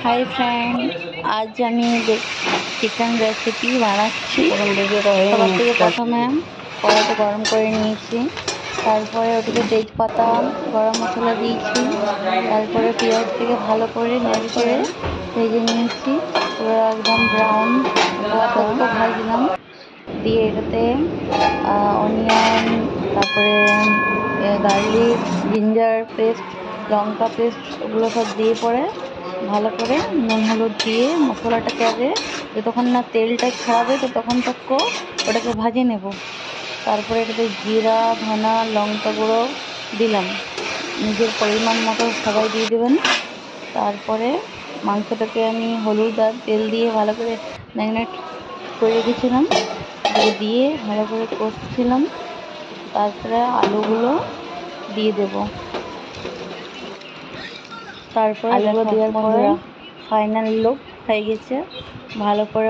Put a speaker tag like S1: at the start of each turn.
S1: Hi friend, আজ আমি chicken recipe বানাচ্ছি। সবার থেকে প্রথমে কড়াইতে গরম করে নিয়েছি, তারপরে ওটিতে তেজপাতা গরম মশলা দিয়েছি, তারপরে পেঁয়াজটাকে ভালো করে নেড়ে চেড়ে ভেজে নিয়েছি, পুরো একদম ব্রাউন তত ভাজলাম। দিয়ে এটাতে অনিয়ন, তারপরে গার্লিক, জিঞ্জার পেস্ট, লঙ্কা পেস্ট ওগুলো সব দিয়ে পরে ভালো করে নুন হলুদ দিয়ে মশলাটাকে আগে যতক্ষণ না তেলটা ছাড়াবে ততক্ষণ তক ওটাকে ভাজে নেব। তারপরে এটাতে জিরা, ধনা, লঙ্কা গুঁড়ো দিলাম, নিজের পরিমাণ মতো সবাই দিয়ে দেবেন। তারপরে মাংসটাকে আমি হলুদ আর তেল দিয়ে ভালো করে ম্যারিনেট করে রেখেছিলাম, দিয়ে ভালো করে কষছিলাম। তারপরে আলুগুলো দিয়ে দেব। তারপরে আলুগুলো দেওয়ার পরে ফাইনাল লুক হয়ে গেছে। ভালো করে